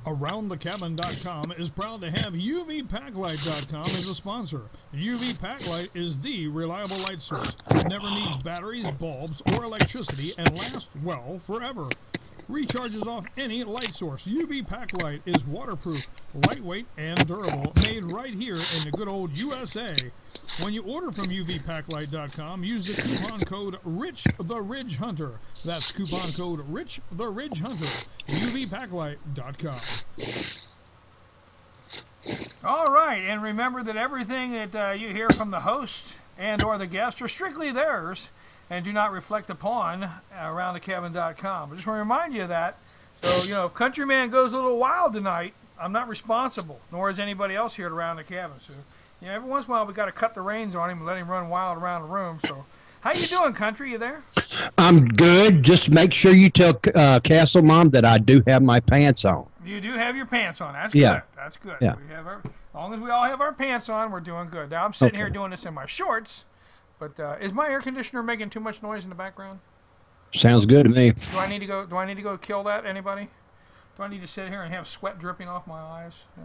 AroundTheCabin.com is proud to have UVPacklight.com as a sponsor. UV Packlight is the reliable light source. Never needs batteries, bulbs, or electricity and lasts, well, forever. Recharges off any light source. UV Packlight is waterproof, lightweight, and durable, made right here in the good old USA. When you order from UVPacklight.com, use the coupon code RICHTheRidgeHunter. That's coupon code RICHTheRidgeHunter. UVPacklight.com. All right, and remember that everything that you hear from the host and or the guest are strictly theirs and do not reflect upon AroundTheCabin.com. I just want to remind you of that. So, you know, if Countryman goes a little wild tonight, I'm not responsible, nor is anybody else here at Around the Cabin. So, you know, every once in a while we got to cut the reins on him and let him run wild around the room. So, how you doing, Country? You there? I'm good. Just make sure you tell Castle Mom that I do have my pants on. You do have your pants on. That's good. Yeah. That's good. Yeah. We have as long as we all have our pants on, we're doing good. Now, I'm sitting here doing this in my shorts. But is my air conditioner making too much noise in the background? Sounds good to me. Do I need to go? Do I need to go kill that? Anybody? Do I need to sit here and have sweat dripping off my eyes? Yeah.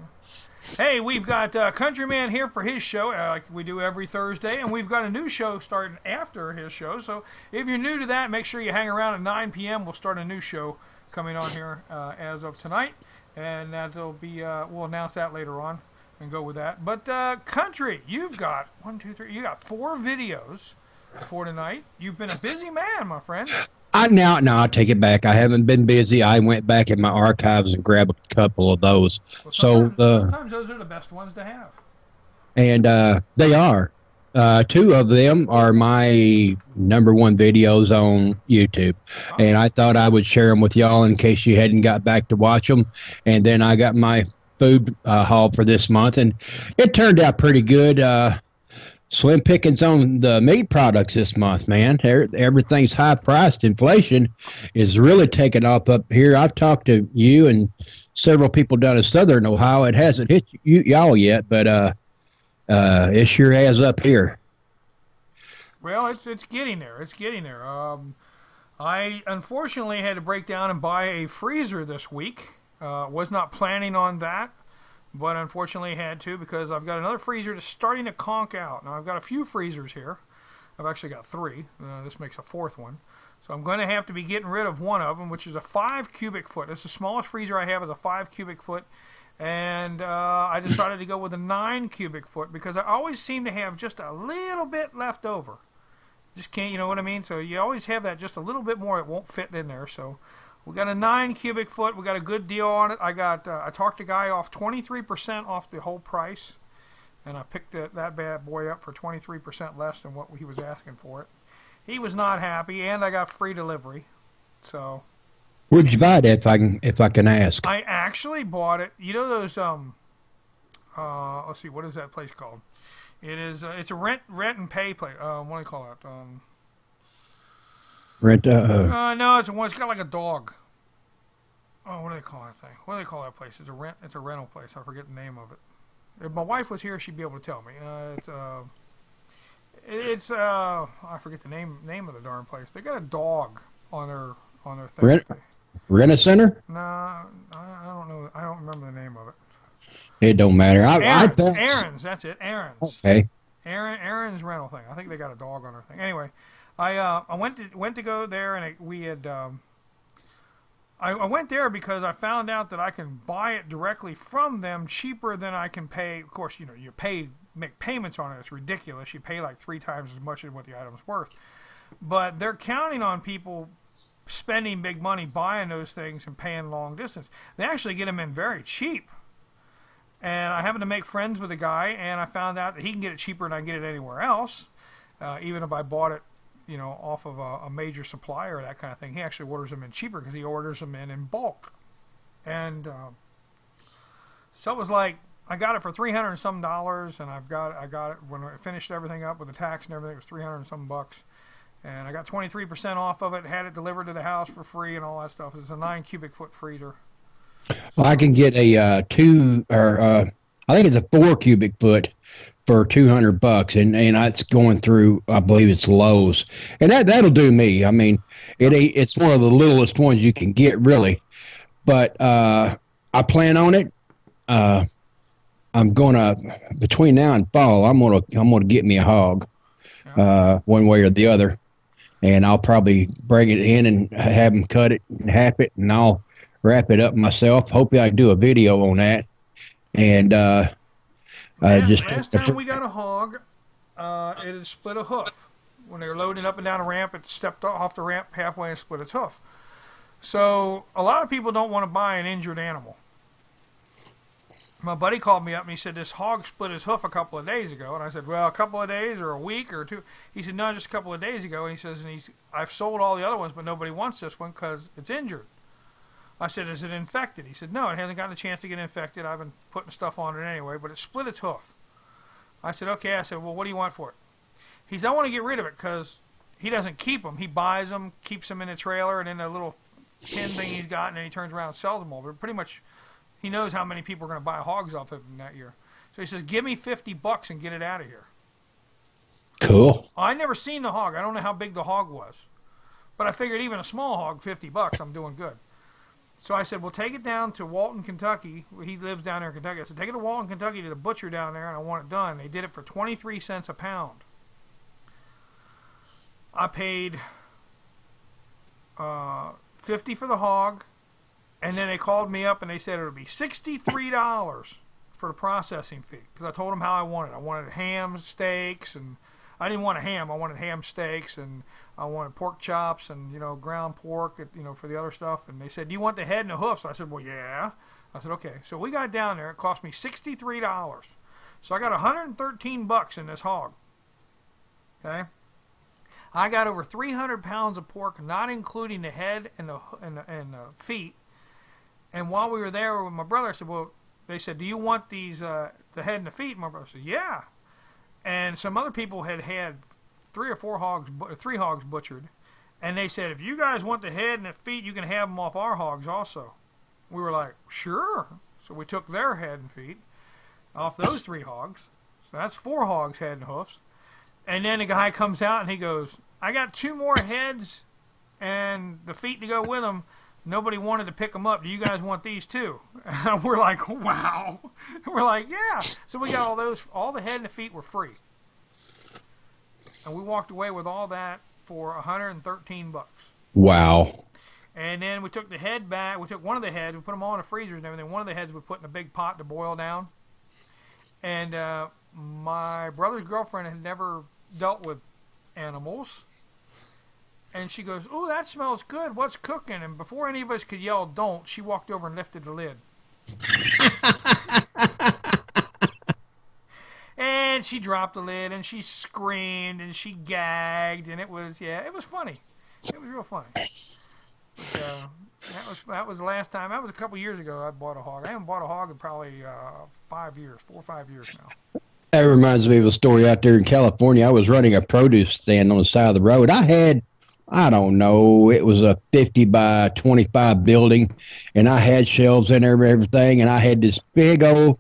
Hey, we've got Countryman here for his show, like we do every Thursday, and we've got a new show starting after his show. So if you're new to that, make sure you hang around at 9 p.m. We'll start a new show coming on here as of tonight, and that'll be we'll announce that later on. And go with that. But Country, you've got 4 videos for tonight. You've been a busy man, my friend. No, I take it back. I haven't been busy. I went back in my archives and grabbed a couple of those. Well, sometimes those are the best ones to have. And they are. 2 of them are my #1 videos on YouTube. Oh. And I thought I would share them with y'all in case you hadn't got back to watch them. And then I got my food haul for this month, and it turned out pretty good. Slim pickings on the meat products this month, man. Everything's high priced. Inflation is really taking off up here. I've talked to you and several people down in southern Ohio. It hasn't hit y'all yet, but it sure has up here. Well, it's getting there. It's getting there. I unfortunately had to break down and buy a freezer this week. Was not planning on that, but unfortunately had to because I've got another freezer that's starting to conk out. Now, I've got a few freezers here. I've actually got 3. This makes a 4th one. So I'm going to have to be getting rid of one of them, which is a 5 cubic foot. It's the smallest freezer I have is a 5 cubic foot. And I decided to go with a 9 cubic foot because I always seem to have just a little bit left over. Just can't, you know what I mean? So you always have that just a little bit more. It won't fit in there. So we got a 9 cubic foot. We got a good deal on it. I talked a guy off 23% off the whole price, and I picked that bad boy up for 23% less than what he was asking for it. He was not happy, and I got free delivery. So, where'd you buy it, if I can ask? I actually bought it. You know those let's see, what is that place called? It's a rent and pay place. What do you call it? Rent. No, it's got like a dog. Oh, what do they call that thing? What do they call that place? It's a rental place. I forget the name of it. If my wife was here, she'd be able to tell me. I forget the name of the darn place. They got a dog on their thing. Rent-a-center? No, I don't know. I don't remember the name of it. It don't matter. Aaron's. That's it. Aaron's. Okay. Aaron's rental thing. I think they got a dog on their thing. Anyway. I went to go there, and I went there because I found out that I can buy it directly from them cheaper than I can pay. Of course, you know, make payments on it. It's ridiculous. You pay like 3 times as much as what the item's worth. But they're counting on people spending big money buying those things and paying long distance. They actually get them in very cheap. And I happened to make friends with a guy, and I found out that he can get it cheaper than I can get it anywhere else, even if I bought it, you know, off of a major supplier or that kind of thing. He actually orders them in cheaper because he orders them in bulk. And so it was like, I got it for $300 and some, and I got it when I finished everything up with the tax and everything. It was $300 and some bucks, and I got 23% off of it. Had it delivered to the house for free and all that stuff. It's a 9 cubic foot freezer. Well, I can get a I think it's a 4 cubic foot for $200, and it's going through, I believe it's Lowe's, and that'll do me. I mean, it's one of the littlest ones you can get, really. But I plan on it. I'm gonna between now and fall. I'm gonna get me a hog, Yeah. one way or the other, and I'll probably bring it in and have them cut it and half it, and I'll wrap it up myself. Hopefully, I can do a video on that, and just Last time we got a hog, it had split a hoof. When they were loading up and down a ramp, it stepped off the ramp halfway and split its hoof. So a lot of people don't want to buy an injured animal. My buddy called me up and he said this hog split his hoof a couple of days ago, and I said, well, a couple of days or a week or two. He said, no, just a couple of days ago. And he says, I've sold all the other ones, but nobody wants this one because it's injured. I said, is it infected? He said, no, it hasn't gotten a chance to get infected. I've been putting stuff on it anyway, but it split its hoof. I said, okay. I said, well, what do you want for it? He said, I want to get rid of it because he doesn't keep them. He buys them, keeps them in a trailer, and in a little tin thing he's got, and then he turns around and sells them all. But pretty much, he knows how many people are going to buy hogs off of him that year. So he says, give me $50 and get it out of here. cool. I never seen the hog. I don't know how big the hog was. But I figured even a small hog, $50, I'm doing good. So I said, well, take it down to Walton, Kentucky. He lives down there in Kentucky. I said, take it to Walton, Kentucky to the butcher down there, and I want it done. They did it for 23 cents a pound. I paid 50 for the hog, and then they called me up and they said it would be $63 for the processing fee because I told them how I wanted it. I wanted ham steaks, and I didn't want a ham. I wanted ham steaks, and I wanted pork chops and ground pork, for the other stuff. And they said, do you want the head and the hoofs? I said, well, yeah. I said, okay. So we got down there. It cost me $63. So I got $113 in this hog. Okay. I got over 300 pounds of pork, not including the head and the feet. And while we were there with my brother, I said, well, they said, do you want these, the head and the feet? And my brother said, yeah. And some other people had three hogs butchered. And they said, if you guys want the head and the feet, you can have them off our hogs also. We were like, sure. So we took their head and feet off those 3 hogs. So that's 4 hogs, head and hoofs. And then the guy comes out and he goes, I got 2 more heads and the feet to go with them. Nobody wanted to pick them up. Do you guys want these too? And we're like, wow. We're like, yeah. So we got all those. All the head and the feet were free. And we walked away with all that for $113. Wow. And then we took the head back. We took one of the heads. We put them all in the freezers and everything. One of the heads we put in a big pot to boil down. And my brother's girlfriend had never dealt with animals. And she goes, oh, that smells good. What's cooking? And before any of us could yell, don't, she walked over and lifted the lid. And she dropped the lid, and she screamed, and she gagged, and it was funny. It was real funny. But, that was the last time. That was a couple years ago I bought a hog. I haven't bought a hog in probably 4 or 5 years now. That reminds me of a story out there in California. I was running a produce stand on the side of the road. I don't know, it was a 50 by 25 building, and I had shelves in there and everything, and I had this big old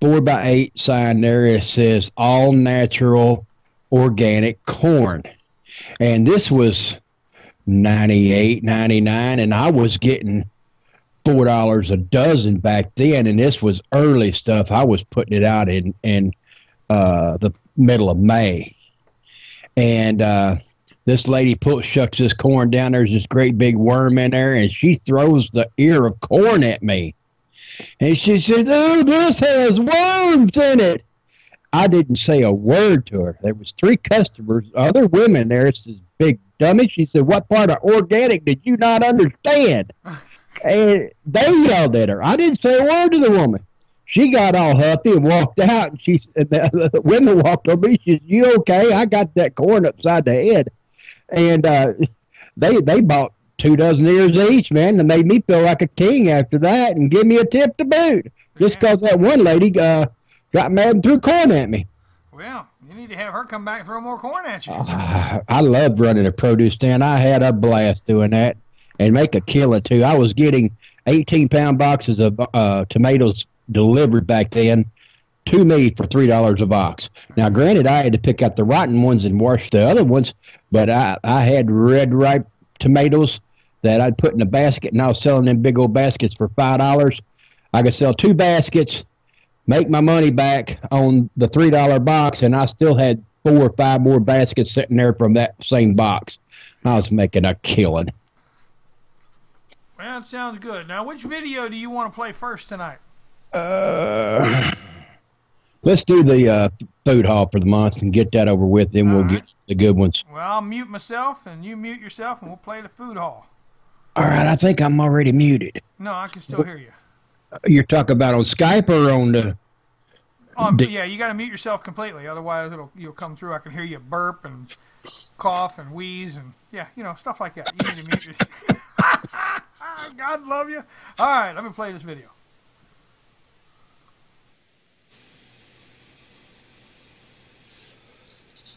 4 by 8 sign there that says all natural organic corn. And this was 98, 99, and I was getting $4 a dozen back then, and this was early stuff. I was putting it out in the middle of May. And this lady shucks this corn down. There's this great big worm in there, and she throws the ear of corn at me. And she said, oh, this has worms in it. I didn't say a word to her. There was 3 customers, other women there. It's this big dummy. She said, what part of organic did you not understand? And they yelled at her. I didn't say a word to the woman. She got all huffy and walked out. And the women walked over me. She said, you okay? I got that corn upside the head. And they bought 2 dozen ears each, man, and made me feel like a king after that and give me a tip to boot. Just because that one lady got mad and threw corn at me. Well, you need to have her come back and throw more corn at you. I loved running a produce stand. I had a blast doing that and make a killing, too. I was getting 18-pound boxes of tomatoes delivered back then to me for $3 a box. Now, granted, I had to pick out the rotten ones and wash the other ones, but I had red ripe tomatoes that I'd put in a basket, and I was selling them big old baskets for $5. I could sell 2 baskets, make my money back on the $3 box, and I still had 4 or 5 more baskets sitting there from that same box. I was making a killing. Well, that sounds good. Now, which video do you want to play first tonight? Uh, let's do the food haul for the month and get that over with. Then All we'll right. get the good ones. Well, I'll mute myself and you mute yourself and we'll play the food hall. All right, I think I'm already muted. No, I can still hear you. You're talking about on Skype or on the? Yeah, you got to mute yourself completely. Otherwise, you'll come through. I can hear you burp and cough and wheeze and yeah, stuff like that. You need to mute yourself. God love you. All right, let me play this video.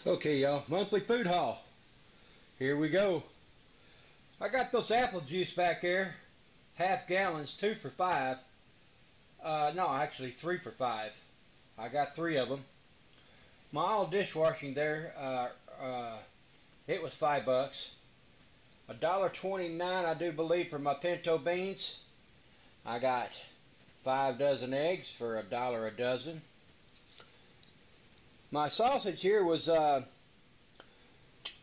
Okay, y'all, monthly food haul. Here we go. I got those apple juice back there, half gallons, 2 for $5. No, actually 3 for $5. I got 3 of them. My all dishwashing there, it was $5. $1.29, I do believe, for my pinto beans. I got 5 dozen eggs for $1 a dozen. My sausage here was 2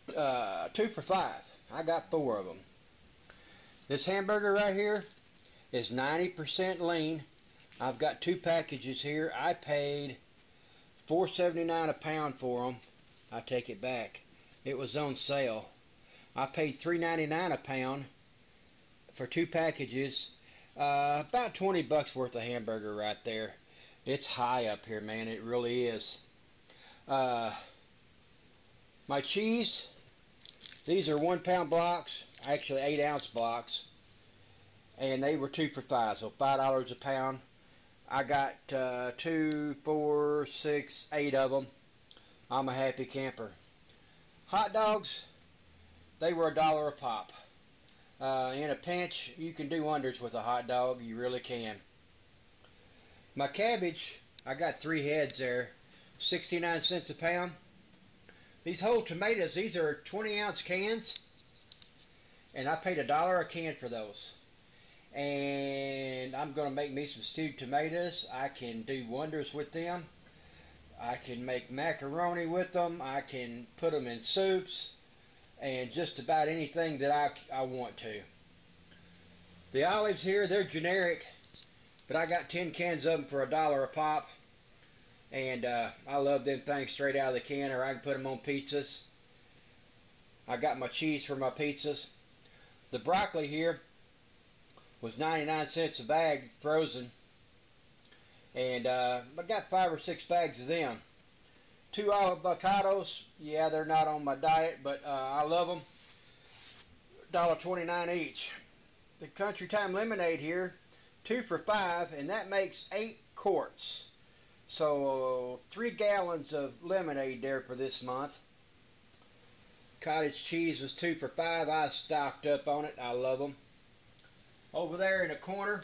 for $5. I got 4 of them. This hamburger right here is 90% lean. I've got 2 packages here. I paid $4.79 a pound for them. I take it back. It was on sale. I paid $3.99 a pound for 2 packages. About 20 bucks worth of hamburger right there. It's high up here, man. It really is. My cheese, these are 1 pound blocks, actually 8-ounce blocks, and they were 2 for $5, so $5 a pound. I got 2, 4, 6, 8 of them. I'm a happy camper. Hot dogs, they were $1 a pop. In a pinch, you can do wonders with a hot dog, you really can. My cabbage, I got 3 heads there, 69 cents a pound. These whole tomatoes, these are 20-ounce cans, and I paid $1 a can for those. And I'm going to make me some stewed tomatoes. I can do wonders with them. I can make macaroni with them. I can put them in soups and just about anything that I want to. The olives here, they're generic, but I got 10 cans of them for $1 a pop. And I love them things straight out of the can, or I can put them on pizzas. I got my cheese for my pizzas. The broccoli here was 99 cents a bag, frozen. And I got 5 or 6 bags of them. 2 avocados, yeah, they're not on my diet, but I love them. $1.29 each. The Country Time lemonade here, 2 for $5, and that makes 8 quarts. So 3 gallons of lemonade there for this month. Cottage cheese was 2 for $5. I stocked up on it. I love them. Over there in the corner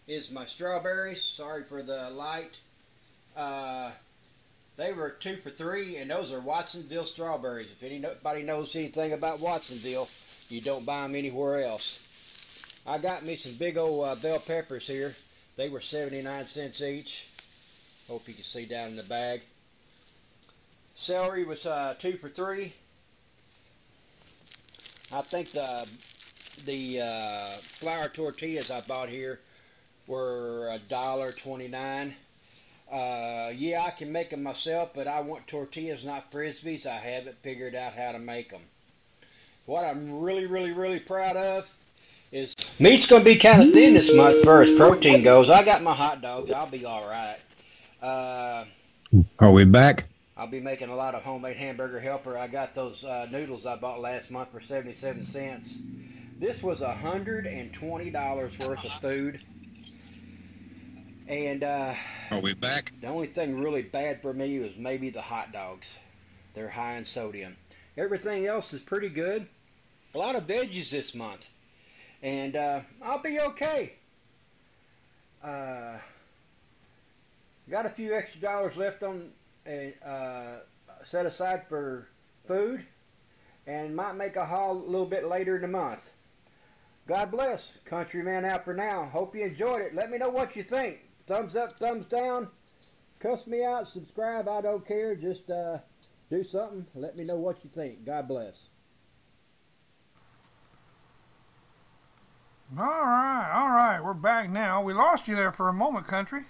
is my strawberries. Sorry for the light. They were 2 for $3, and those are Watsonville strawberries. If anybody knows anything about Watsonville, you don't buy them anywhere else. I got me some big old bell peppers here. They were 79 cents each. Hope you can see down in the bag. Celery was 2 for $3. I think the flour tortillas I bought here were $1.29. Yeah, I can make them myself, but I want tortillas, not Frisbees. I haven't figured out how to make them. What I'm really proud of is meat's going to be kind of thin this month as far as protein goes. I got my hot dogs. I'll be all right. Are we back? I'll be making a lot of homemade hamburger helper. I got those noodles I bought last month for 77 cents. This was $120 worth of food. And Are we back? the only thing really bad for me was maybe the hot dogs. They're high in sodium. Everything else is pretty good. A lot of veggies this month. And I'll be okay. Got a few extra dollars left on set aside for food, and might make a haul a little bit later in the month. God bless. Countryman out for now. Hope you enjoyed it. Let me know what you think. Thumbs up, thumbs down. Cuss me out, subscribe. I don't care. Just do something. Let me know what you think. God bless. All right. We're back now. We lost you there for a moment, country.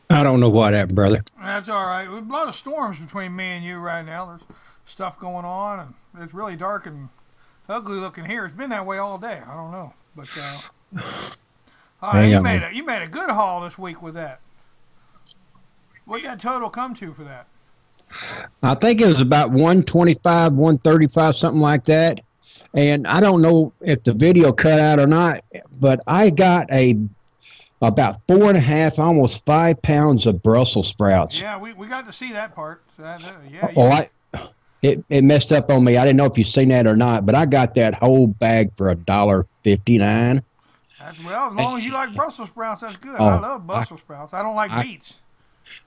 I don't know what happened, brother. That's all right. There's a lot of storms between me and you right now. There's stuff going on, and it's really dark and ugly looking here. It's been that way all day. I don't know, but all right, you made a good haul this week with that. What did that total come to for that? I think it was about 125, 135, something like that. And I don't know if the video cut out or not, but I got about 4.5, almost 5 pounds of Brussels sprouts. Yeah, we got to see that part. So yeah. It messed up on me. I didn't know if you've seen that or not, but I got that whole bag for $1.59. Well, as long as you like Brussels sprouts, that's good. I love Brussels sprouts. I don't like beets.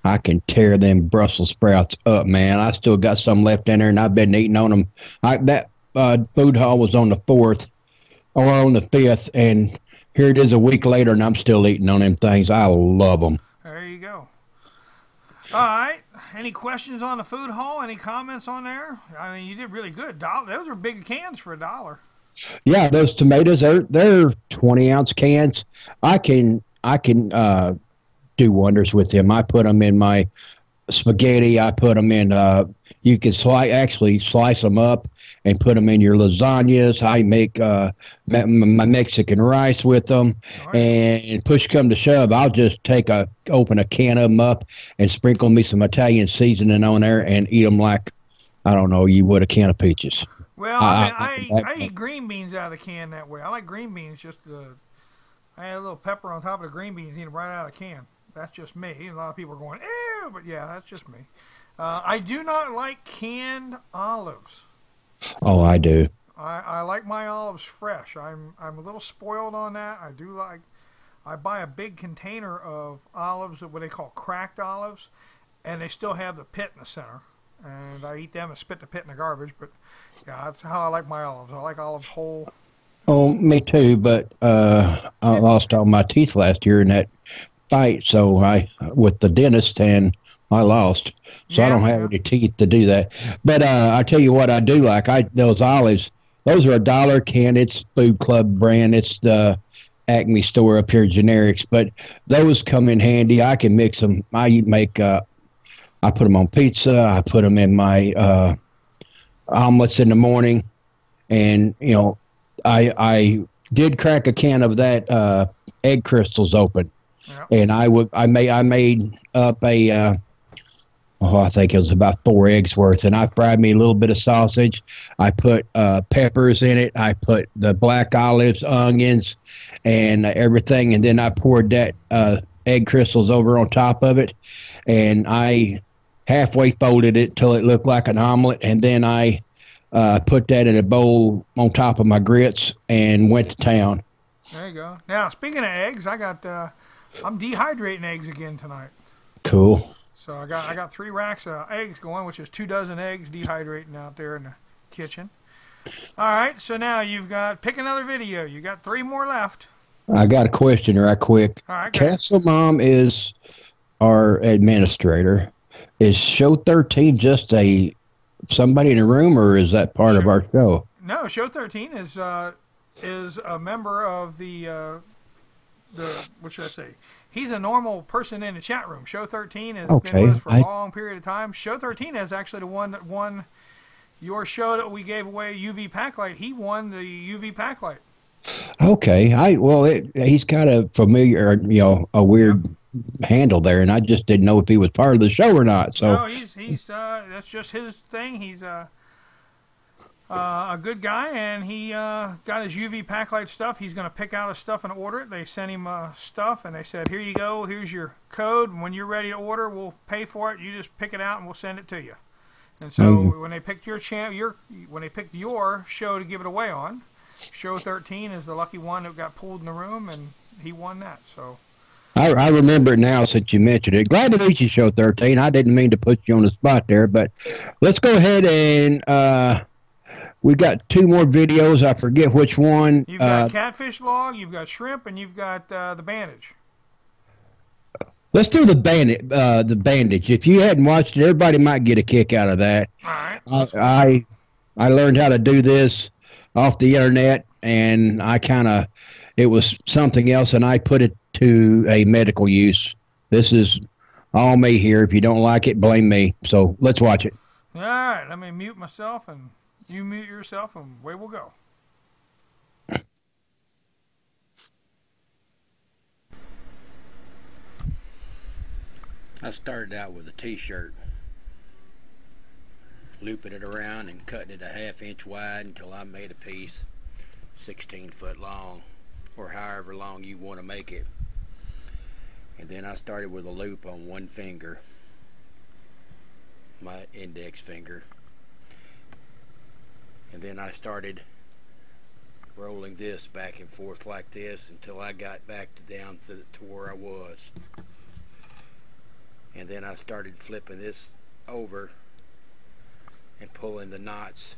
I can tear them Brussels sprouts up, man. I still got some left in there, and I've been eating on them. That food haul was on the 4th or on the 5th, and here it is a week later, and I'm still eating on them things. I love them. There you go. All right. Any questions on the food haul? Any comments on there? I mean, you did really good. Those are big cans for $1. Yeah, those tomatoes, they're 20-ounce cans. I can do wonders with them. I put them in my spaghetti. I put them in. You can slice them up and put them in your lasagnas. I make my Mexican rice with them, and push come to shove, I'll just open a can of them up and sprinkle me some Italian seasoning on there and eat them like, I don't know, you would a can of peaches. Well, I eat green beans out of the can that way. I like green beans I add a little pepper on top of the green beans, eat them right out of the can. That's just me. A lot of people are going, ew, but yeah, that's just me. I do not like canned olives. Oh, I do. I like my olives fresh. I'm a little spoiled on that. I buy a big container of olives, what they call cracked olives, and they still have the pit in the center. And I eat them and spit the pit in the garbage. But yeah, that's how I like my olives. I like olives whole. Oh, me too. But I lost all my teeth last year in that fight, so with the dentist, and I lost, so I don't have any teeth to do that. But I tell you what, I do like those olives. Those are $1 can. It's Food Club brand. It's the Acme store up here, generics. But those come in handy. I can mix them. I put them on pizza. I put them in my omelets in the morning, and I did crack a can of that egg crystals open. Yep. And I made up I think it was about 4 eggs worth, and I fried me a little bit of sausage. I put peppers in it. I put the black olives, onions, and everything, and then I poured that egg crystals over on top of it, and I halfway folded it till it looked like an omelet, and then I put that in a bowl on top of my grits and went to town. There you go. Now, speaking of eggs, I'm dehydrating eggs again tonight. Cool. So I got 3 racks of eggs going, which is 2 dozen eggs dehydrating out there in the kitchen. All right, so now pick another video. You got 3 more left. I got a question right quick. All right, Castle Mom is our administrator. Is Show 13 just somebody in the room, or is that part of our show? No, Show 13 is a member of the what should I say? He's a normal person in the chat room. Show 13 has been with us for a long period of time. Show 13 is actually the one that won your show that we gave away, UV Packlight. He won the UV Packlight. Okay. He's got a familiar, a weird handle there, and I just didn't know if he was part of the show or not. So no, he's that's just his thing. He's a good guy, and he got his UV Packlight stuff. He's going to pick out his stuff and order it. They sent him stuff, and they said, here you go. Here's your code. When you're ready to order, we'll pay for it. You just pick it out, and we'll send it to you. And so when they picked when they picked your show to give it away on, Show 13 is the lucky one that got pulled in the room, and he won that. So I remember it now since you mentioned it. Glad to meet you, Show 13. I didn't mean to put you on the spot there, but let's go ahead and We got two more videos. I forget which one. You've got catfish log, you've got shrimp, and you've got the bandage. Let's do the bandit. The bandage. If you hadn't watched it, everybody might get a kick out of that. All right, I let's watch it. I, I learned how to do this off the internet, and it was something else, and I put it to a medical use. This is all me here. If you don't like it, blame me. So let's watch it. All right, let me mute myself, and you mute yourself, and away we'll go. I started out with a t-shirt, looping it around and cutting it a ½ inch wide until I made a piece 16 foot long, or however long you want to make it. And then I started with a loop on one finger, my index finger, and then I started rolling this back and forth like this until I got back down to where I was. And then I started flipping this over and pulling the knots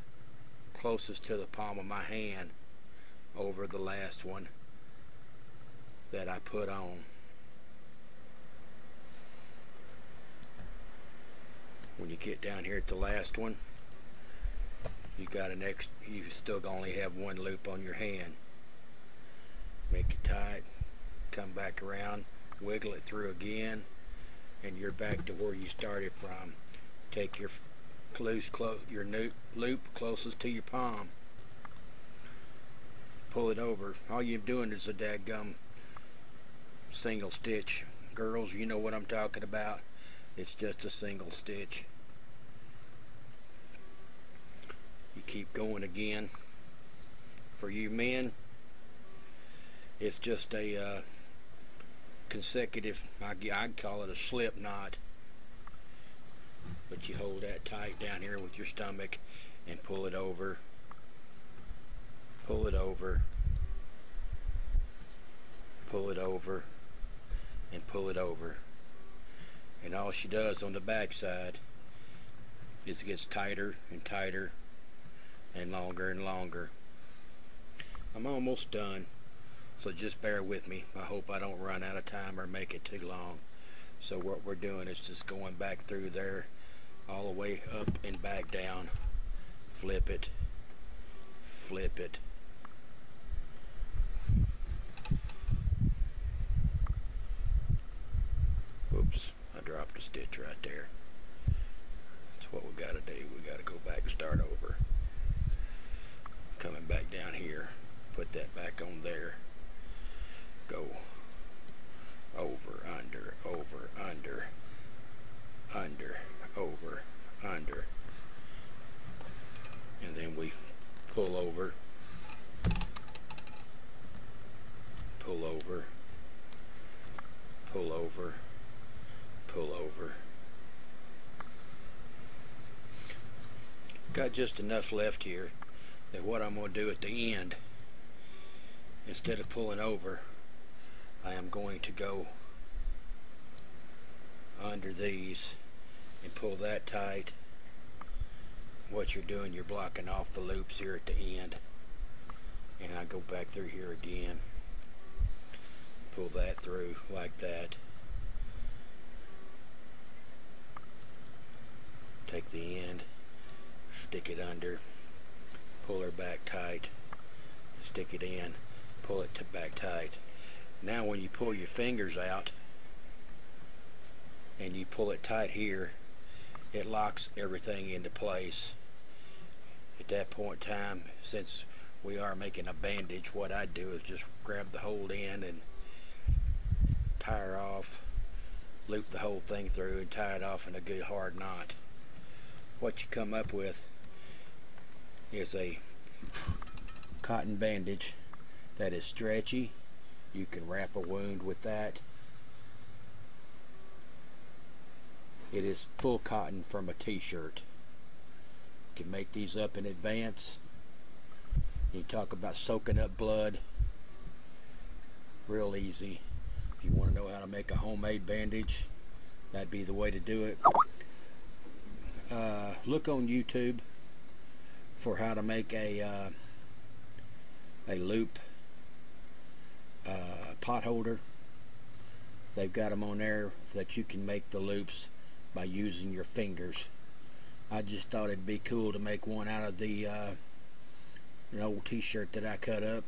closest to the palm of my hand over the last one that I put on. When you get down here at the last one, you still only have one loop on your hand. Make it tight, come back around, wiggle it through again, and you're back to where you started from. Take your loop closest to your palm, pull it over. All you're doing is a dadgum single stitch. Girls, you know what I'm talking about. It's just a single stitch. You keep going again. For you men, it's just a consecutive, I'd call it a slip knot, but you hold that tight down here with your stomach and pull it over, pull it over, pull it over, and pull it over. And all she does on the back side is it gets tighter and tighter and longer. I'm almost done, so just bear with me. I hope I don't run out of time or make it too long. So what we're doing is just going back through there all the way up and back down. Flip it, flip it. Oops, I dropped a stitch right there. That's what we got to do. We got to go back and start over. Coming back down here, put that back on there. Go over, under, over, under, over, under. And then we pull over, pull over, pull over, pull over. Got just enough left here that what I'm going to do at the end, instead of pulling over, I am going to go under these and pull that tight. What you're doing, you're blocking off the loops here at the end. And I go back through here again, pull that through like that. Take the end, stick it under, pull her back tight, stick it in, pull it back tight. Now when you pull your fingers out and you pull it tight here, it locks everything into place. At that point in time, since we are making a bandage, what I do is just grab the whole end and tie her off, loop the whole thing through and tie it off in a good hard knot. What you come up with is a cotton bandage that is stretchy. You can wrap a wound with that. It is full cotton from a t-shirt. You can make these up in advance. You talk about soaking up blood. Real easy. If you want to know how to make a homemade bandage, that'd be the way to do it. Look on YouTube for how to make a loop pot holder. They've got them on there that you can make the loops by using your fingers. I just thought it'd be cool to make one out of the an old t-shirt that I cut up,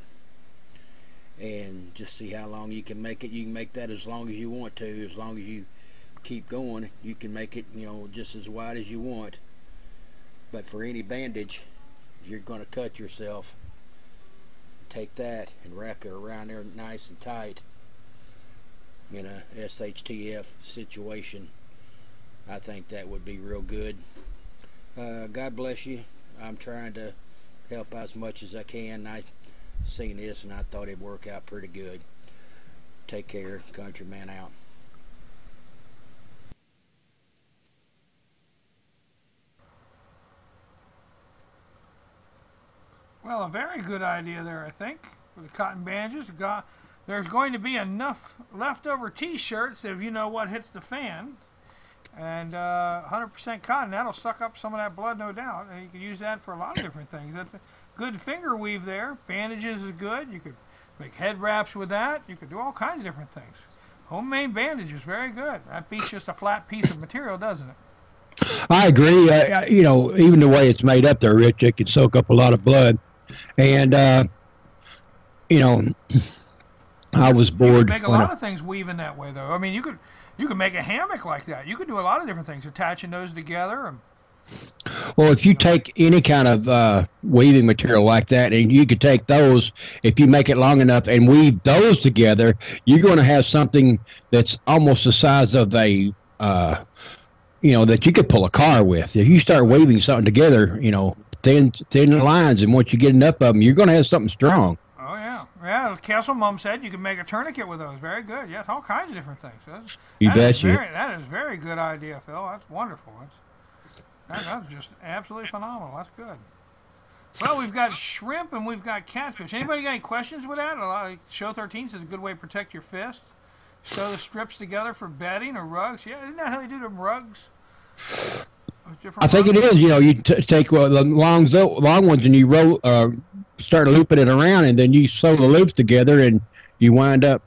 and just see how long you can make it. You can make that as long as you want to. As long as you keep going, you can make it, you know, just as wide as you want. But for any bandage, if you're going to cut yourself, take that and wrap it around there nice and tight in a SHTF situation. I think that would be real good. God bless you. I'm trying to help out as much as I can. I seen this and I thought it'd work out pretty good. Take care. Countryman out. Well, a very good idea there, I think, with the cotton bandages. There's going to be enough leftover T-shirts if you know what hits the fan. And 100% cotton, that'll suck up some of that blood, no doubt. And you can use that for a lot of different things. That's a good finger weave there. Bandages is good. You could make head wraps with that. You could do all kinds of different things. Homemade bandages, very good. That beats just a flat piece of material, doesn't it? I agree. You know, even the way it's made up there, Rich, it can soak up a lot of blood. And, you know, I was bored. You could make a lot of things weaving that way, though. I mean, you could make a hammock like that. You could do a lot of different things, attaching those together. Well, if you take any kind of weaving material like that, and you could take those, if you make it long enough and weave those together, you're going to have something that's almost the size of a, you know, that you could pull a car with. If you start weaving something together, you know, thin lines, and once you get enough of them, you're going to have something strong. Oh, yeah. Yeah, Castle Mom said you can make a tourniquet with those. Very good. Yes, all kinds of different things. You betcha. That is a very good idea, Phil. That's wonderful. That's just absolutely phenomenal. That's good. Well, we've got shrimp and we've got catfish. Anybody got any questions with that? Show 13 says a good way to protect your fist. Sew the strips together for bedding or rugs. Yeah, isn't that how they do them rugs? I think it is. You know, you take the long ones and you roll, start looping it around, and then you sew the loops together, and you wind up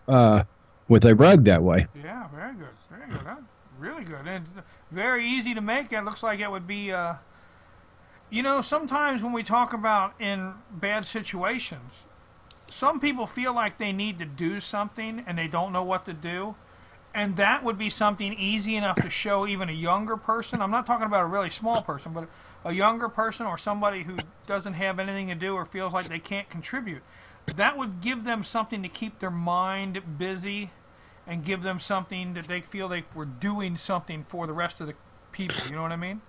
with a rug that way. Yeah, very good, very good. Really good, and very easy to make. It looks like it would be. You know, sometimes when we talk about in bad situations, some people feel like they need to do something and they don't know what to do. And that would be something easy enough to show even a younger person. I'm not talking about a really small person, but a younger person or somebody who doesn't have anything to do or feels like they can't contribute. That would give them something to keep their mind busy and give them something that they feel they were doing something for the rest of the people. You know what I mean?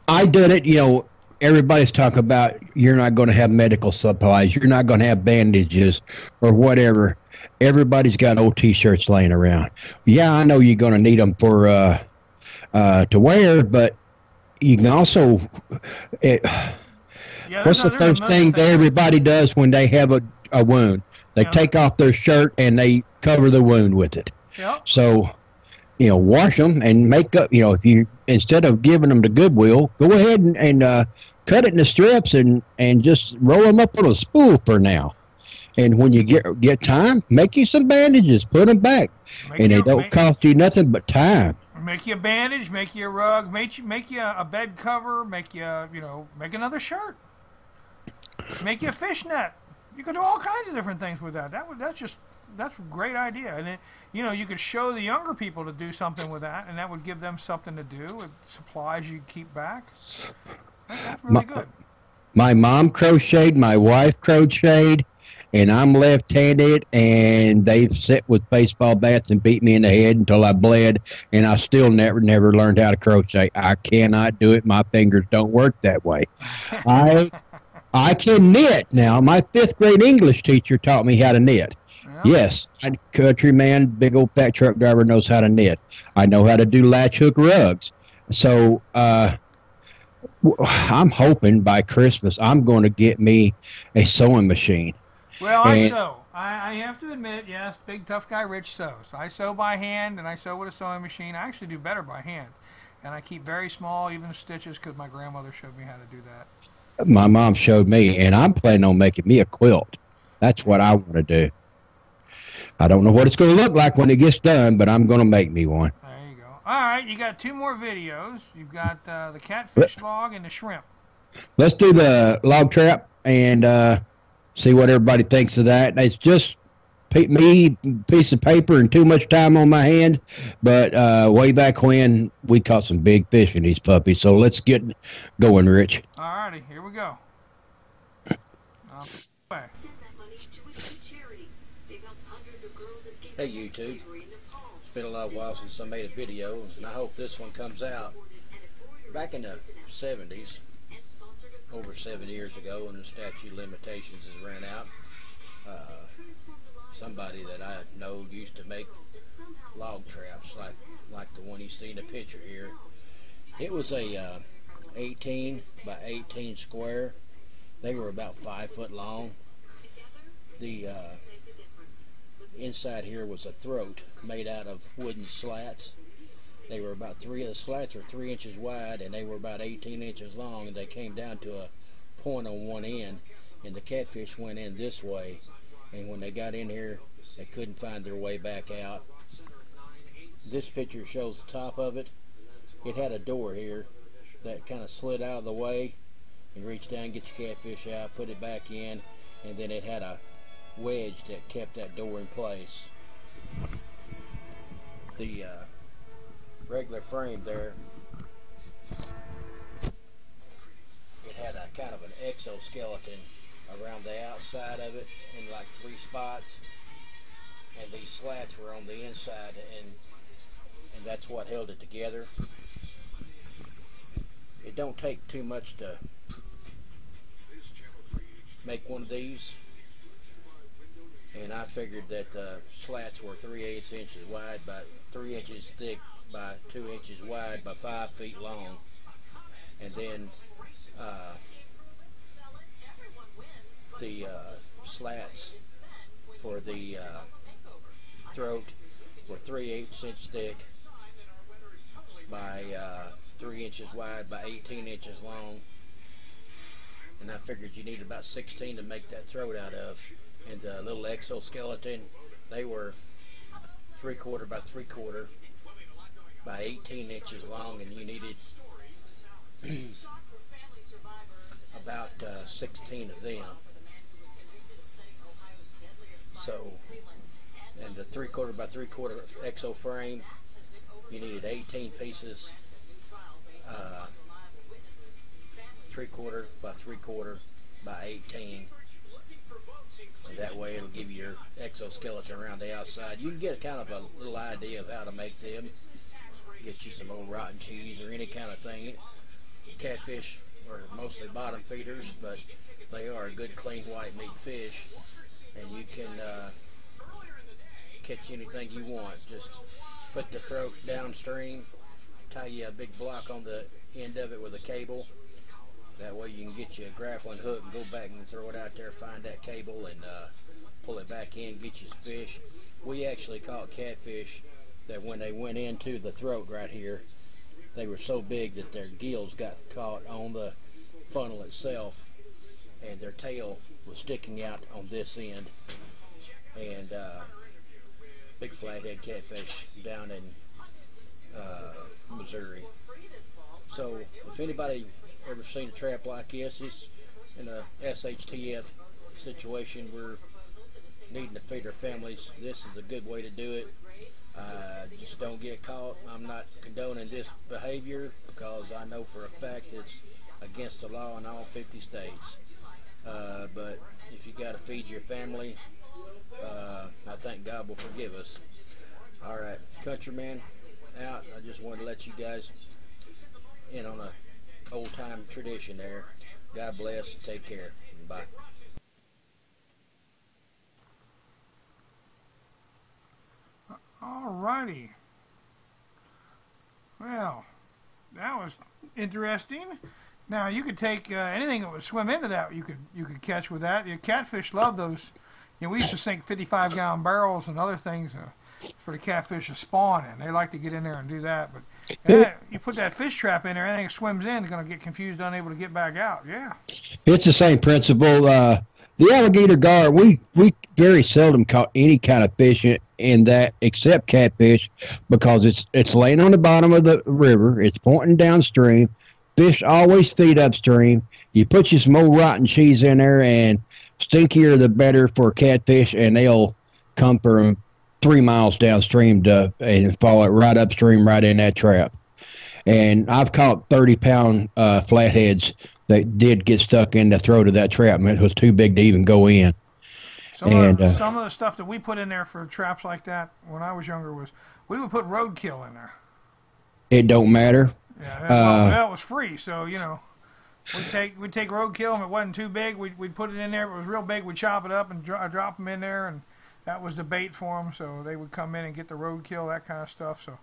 I did it, you know. Everybody's talking about you're not going to have medical supplies, you're not going to have bandages or whatever. Everybody's got old T-shirts laying around. Yeah, I know you're going to need them for to wear, but you can also. What's the first thing that everybody does when they have a wound? They take off their shirt and they cover the wound with it. Yep. So, you know, wash them and make up. You know, if you instead of giving them to Goodwill, go ahead and cut it into strips and just roll them up on a spool for now. And when you get time, make you some bandages, put them back, and they don't cost you nothing but time. Make you a bandage, make you a rug, make you a bed cover, make make another shirt, make you a fishnet. You could do all kinds of different things with that. That's a great idea, and you could show the younger people to do something with that, and that would give them something to do with supplies you keep back. That's really good. My mom crocheted, my wife crocheted, and I'm left-handed, and they sit with baseball bats and beat me in the head until I bled, and I still never learned how to crochet. I cannot do it. My fingers don't work that way. I can knit now. My 5th grade English teacher taught me how to knit. Yeah. Yes, Countryman, big old fat truck driver, knows how to knit. I know how to do latch hook rugs. So I'm hoping by Christmas I'm going to get me a sewing machine. Well, I sew. I have to admit, yes, big tough guy Rich sews. I sew by hand and I sew with a sewing machine. I actually do better by hand. And I keep very small, even stitches, because my grandmother showed me how to do that. My mom showed me, and I'm planning on making me a quilt. That's what I want to do. I don't know what it's going to look like when it gets done, but I'm going to make me one. There you go. All right, you got two more videos. You've got the catfish log and the shrimp. Let's do the log trap and see what everybody thinks of that. It's just me, piece of paper, and too much time on my hands. But way back when, we caught some big fish in these puppies. So let's get going, Rich. All righty, here we go. Hey YouTube, it's been a lot of while since I made a video, and I hope this one comes out. Back in the 70s, over 7 years ago, when the statute of limitations has ran out, somebody that I know used to make log traps like the one you see in the picture here. It was a 18 by 18 square. They were about 5 foot long. The inside here was a throat made out of wooden slats. They were about the slats were 3 inches wide, and they were about 18 inches long, and they came down to a point on one end, and the catfish went in this way, and when they got in here, they couldn't find their way back out. This picture shows the top of it. It had a door here that kind of slid out of the way, and reach down, get your catfish out, put it back in, and then it had a wedge that kept that door in place. The regular frame there, it had a kind of an exoskeleton around the outside of it in like 3 spots, and these slats were on the inside, and that's what held it together. It don't take too much to make one of these, and I figured that the slats were 3/8 inches wide by 3 inches thick by 2 inches wide by 5 feet long, and then the slats for the throat were 3/8 inch thick by 3 inches wide by 18 inches long, and I figured you need about 16 to make that throat out of. And the little exoskeleton, they were 3/4 by 3/4 by 18 inches long, and you needed about 16 of them. So, and the 3/4 by 3/4 exo frame, you needed 18 pieces, 3/4 by 3/4 by 18. And that way it'll give you your exoskeleton around the outside. You can get kind of a little idea of how to make them. Get you some old rotten cheese or any kind of thing. Catfish are mostly bottom feeders, but they are a good clean white meat fish, and you can catch anything you want. Just put the throat downstream, tie you a big block on the end of it with a cable. That way you can get you a grappling hook and go back and throw it out there, find that cable, and pull it back in, get you some fish. We actually caught catfish that when they went into the throat right here, they were so big that their gills got caught on the funnel itself, and their tail was sticking out on this end. And big flathead catfish down in Missouri. So if anybody ever seen a trap like this, it's in a SHTF situation. We're needing to feed our families. This is a good way to do it. Just don't get caught. I'm not condoning this behavior because I know for a fact it's against the law in all 50 states. But if you got to feed your family, I think God will forgive us. All right, Contreeman out. I just wanted to let you guys in on a old-time tradition there. God bless. Take care. Bye. All righty. Well, that was interesting. Now you could take anything that would swim into that. You could catch with that. Your catfish love those. You know, we used to sink 55-gallon barrels and other things for the catfish to spawn in. They like to get in there and do that. But Yeah, you put that fish trap in there, anything that swims in is going to get confused, unable to get back out. Yeah. It's the same principle. The alligator gar, we very seldom caught any kind of fish in that except catfish because it's laying on the bottom of the river. It's pointing downstream. Fish always feed upstream. You put you some old rotten cheese in there, and stinkier the better for catfish, and they'll come from 3 miles downstream and fall right upstream right in that trap. And I've caught 30-pound flatheads that did get stuck in the throat of that trap, and it was too big to even go in. And Some of the stuff that we put in there for traps like that when I was younger was we would put roadkill in there. it don't matter. Yeah, well, it was free, so we'd take roadkill, and if it wasn't too big, we'd put it in there. If it was real big, we'd chop it up and drop them in there, and that was the bait for them. So they would come in and get the roadkill, that kind of stuff. So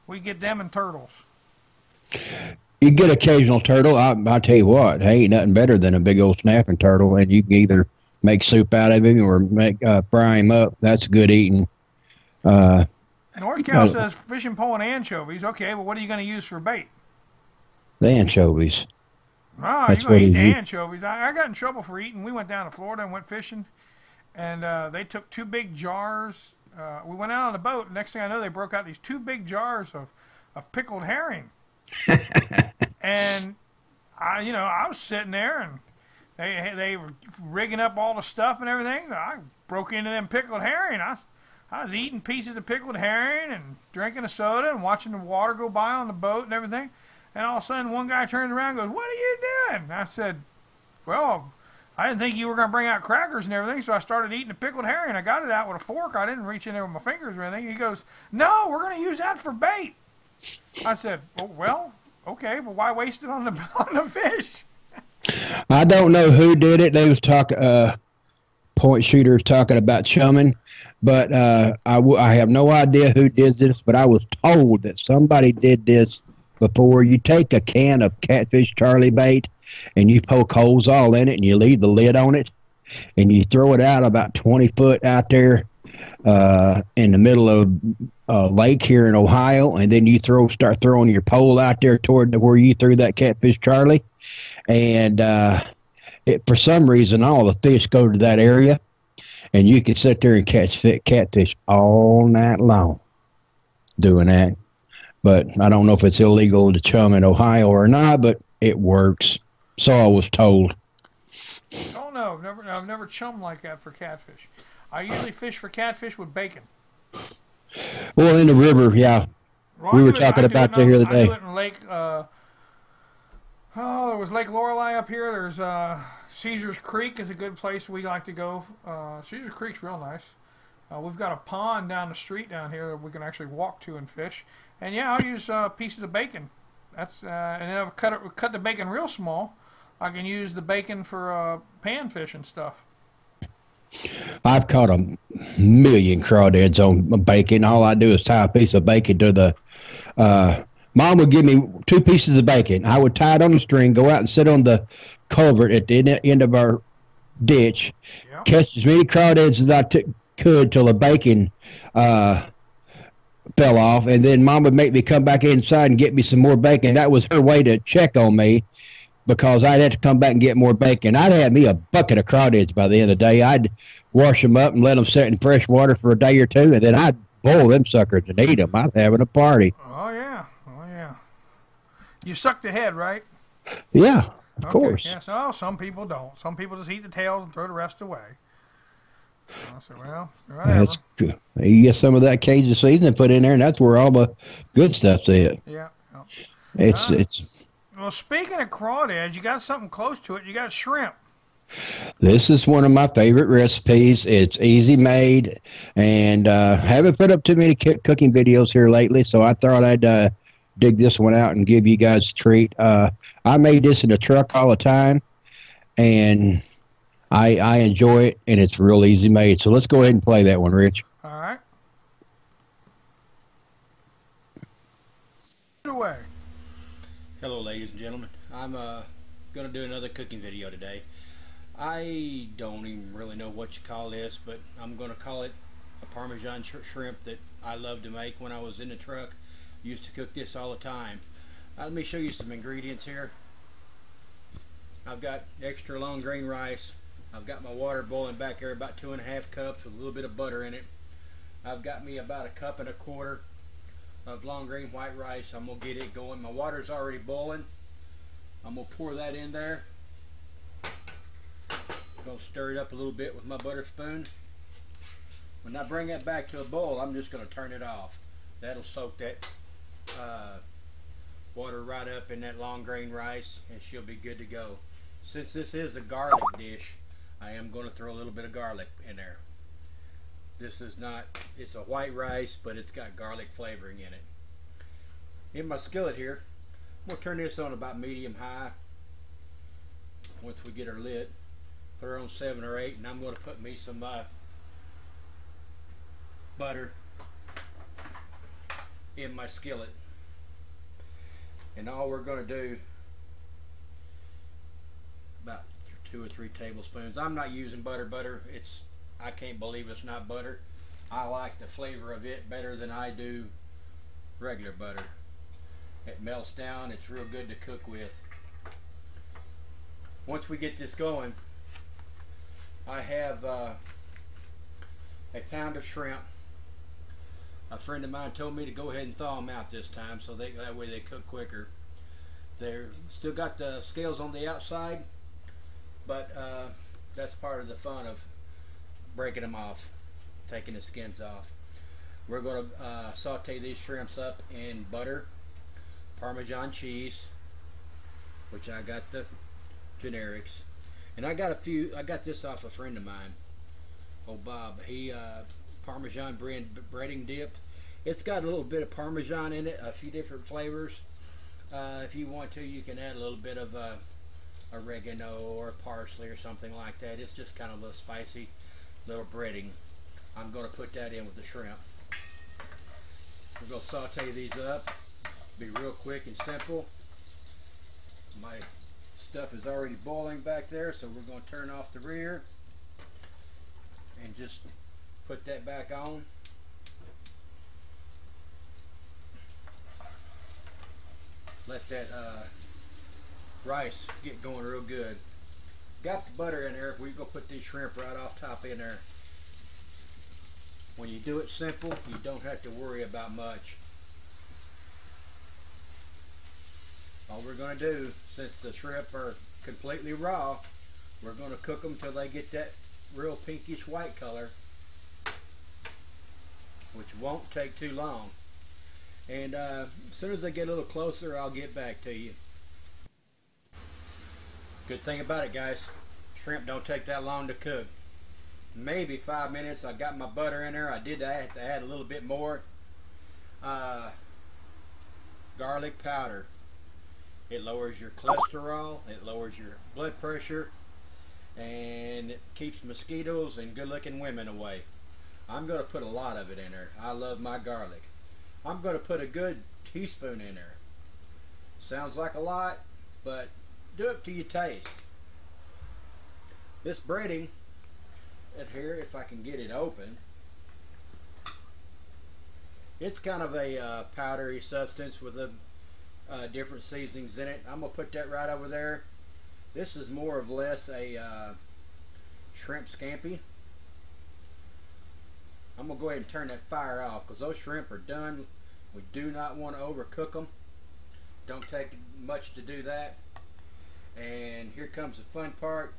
we get them and turtles. You get occasional turtle. I'll tell you what, hey, ain't nothing better than a big old snapping turtle, and you can either make soup out of him or fry him up. That's good eating. NorCal says fishing pole and anchovies. Okay, well, what are you going to use for bait? The anchovies. Oh, That's you're going to what eat the he. anchovies. I got in trouble for eating. We went down to Florida and went fishing, and they took two big jars. We went out on the boat. Next thing I know, they broke out these two big jars of pickled herring. And I was sitting there, and they were rigging up all the stuff and everything. I broke into them pickled herring. I was eating pieces of pickled herring and drinking a soda and watching the water go by on the boat and everything. And all of a sudden, one guy turns around and goes, "What are you doing?" And I said, "Well, I didn't think you were going to bring out crackers and everything, so I started eating the pickled herring. I got it out with a fork. I didn't reach in there with my fingers or anything." He goes, "No, we're going to use that for bait." I said, "Oh, well, okay, but why waste it on the on the fish?" I don't know who did it. They was talking. Point shooters talking about chumming, but I have no idea who did this, but I was told that somebody did this before. You take a can of catfish Charlie bait and you poke holes all in it and you leave the lid on it and you throw it out about 20 foot out there in the middle of a lake here in Ohio, and then you start throwing your pole out there toward where you threw that catfish Charlie, and for some reason, all the fish go to that area, and you can sit there and catch catfish all night long doing that. But I don't know if it's illegal to chum in Ohio or not, but it works. So I was told. Oh no, I've never chummed like that for catfish. I usually fish for catfish with bacon. Well, in the river, yeah. Well, We were talking about that here the I do day. it in Lake. There was Lake Lorelei up here. There's Caesar's Creek is a good place we like to go. Caesar's Creek's real nice. We've got a pond down the street down here that we can actually walk to and fish. And yeah, I'll use pieces of bacon. And then I've cut the bacon real small. I can use the bacon for panfish and stuff. I've caught a million crawdads on bacon. All I do is tie a piece of bacon to the. Mom would give me 2 pieces of bacon. I would tie it on the string, go out and sit on the culvert at the end of our ditch, Yep. catch as many crawdads as I could till the bacon fell off, and then Mom would make me come back inside and get me some more bacon. That was her way to check on me because I'd have to come back and get more bacon. I'd have me a bucket of crawdads by the end of the day. I'd wash them up and let them sit in fresh water for a day or two, and then I'd boil them suckers and eat them. I was having a party. Oh yeah. You suck the head, right? Yeah, of Okay. course. Yes. Oh, some people don't. Some people just eat the tails and throw the rest away. I said, well, whatever. That's good. You get some of that Cajun seasoning put in there, and that's where all the good stuff's at. Yeah. It's. Well, speaking of crawdads, you got something close to it. You got shrimp. This is one of my favorite recipes. It's easy made, and haven't put up too many cooking videos here lately, so I thought I'd dig this one out and give you guys a treat. I made this in the truck all the time, and I enjoy it, and it's real easy made. So let's go ahead and play that one, Rich. All right. Get away. Hello, ladies and gentlemen. I'm going to do another cooking video today. I don't even really know what you call this, but I'm going to call it a Parmesan shrimp that I love to make when I was in the truck. Used to cook this all the time. Let me show you some ingredients here. I've got extra long grain rice. I've got my water boiling back there, about 2.5 cups with a little bit of butter in it. I've got me about 1.25 cups of long grain white rice. I'm gonna get it going. My water's already boiling. I'm gonna pour that in there. I'm gonna stir it up a little bit with my butter spoon. When I bring that back to a boil, I'm just gonna turn it off. That'll soak that water right up in that long grain rice, and she'll be good to go. Since this is a garlic dish, I am going to throw a little bit of garlic in there. This is not, it's a white rice, but it's got garlic flavoring in it. In my skillet here, I'm going to turn this on about medium high. Once we get her lit, put her on 7 or 8, and I'm going to put me some butter in my skillet. And all we're going to do, about 2 or 3 tablespoons. I'm not using butter. It's, I can't believe it's not butter. I like the flavor of it better than I do regular butter. It melts down. It's real good to cook with. Once we get this going, I have a pound of shrimp. A friend of mine told me to go ahead and thaw them out this time, so that way they cook quicker. They're still got the scales on the outside, but that's part of the fun of breaking them off, taking the skins off. We're going to saute these shrimps up in butter, Parmesan cheese, which I got the generics, and I got this off a friend of mine, old Bob. He Parmesan breading dip. It's got a little bit of Parmesan in it, a few different flavors. If you want to, you can add a little bit of oregano or parsley or something like that. It's just kind of a little spicy, little breading. I'm going to put that in with the shrimp. We're going to saute these up. Be real quick and simple. My stuff is already boiling back there, so we're going to turn off the rear and just put that back on. Let that rice get going real good. Got the butter in there. We're going to put these shrimp right off top in there. When you do it simple, you don't have to worry about much. All we're going to do, since the shrimp are completely raw, we're going to cook them till they get that real pinkish white color, which won't take too long. And as soon as they get a little closer, I'll get back to you. Good thing about it, guys, shrimp don't take that long to cook. Maybe 5 minutes. I got my butter in there. I did have to add a little bit more garlic powder. It lowers your cholesterol, it lowers your blood pressure, and it keeps mosquitoes and good looking women away. I'm going to put a lot of it in there. I love my garlic. I'm going to put a good teaspoon in there. Sounds like a lot, but do it to your taste. This breading at here, if I can get it open, it's kind of a powdery substance with a different seasonings in it. I'm going to put that right over there. This is more or less a shrimp scampi. I'm going to go ahead and turn that fire off because those shrimp are done. We do not want to overcook them. Don't take much to do that. And here comes the fun part.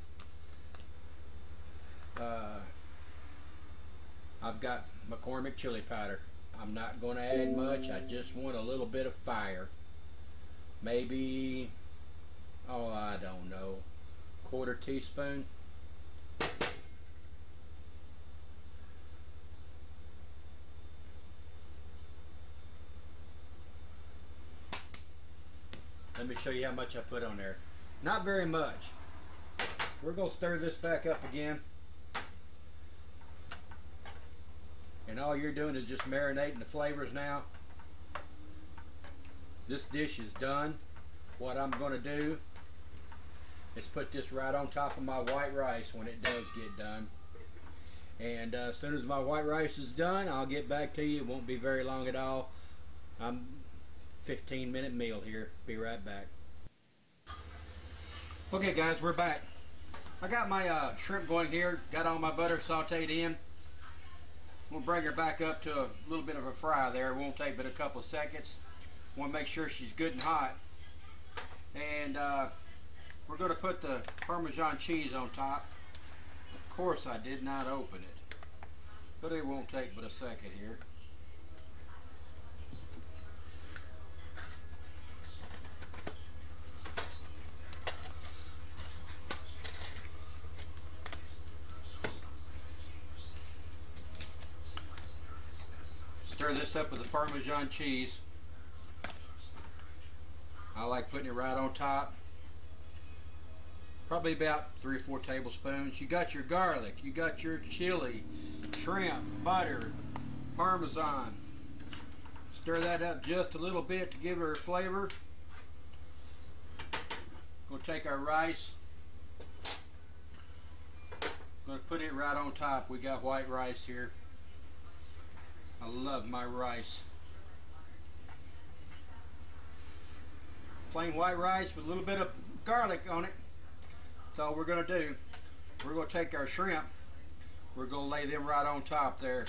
I've got McCormick chili powder. I'm not going to add much. I just want a little bit of fire. Maybe, oh, I don't know, 1/4 teaspoon. Let me show you how much I put on there. Not very much. We're going to stir this back up again. And all you're doing is just marinating the flavors now. This dish is done. What I'm going to do is put this right on top of my white rice when it does get done. And as soon as my white rice is done, I'll get back to you. It won't be very long at all. I'm 15-minute meal here. Be right back. Okay guys, we're back. I got my shrimp going here, got all my butter sauteed in. We'll bring her back up to a little bit of a fry there. It won't take but a couple of seconds. Want to make sure she's good and hot. And we're going to put the Parmesan cheese on top. Of course I did not open it, but it won't take but a second here. Stir this up with the Parmesan cheese. I like putting it right on top. Probably about 3 or 4 tablespoons. You got your garlic, you got your chili, shrimp, butter, Parmesan. Stir that up just a little bit to give her a flavor. We'll take our rice. Going to put it right on top. We got white rice here. I love my rice. Plain white rice with a little bit of garlic on it. That's all we're going to do. We're going to take our shrimp. We're going to lay them right on top there.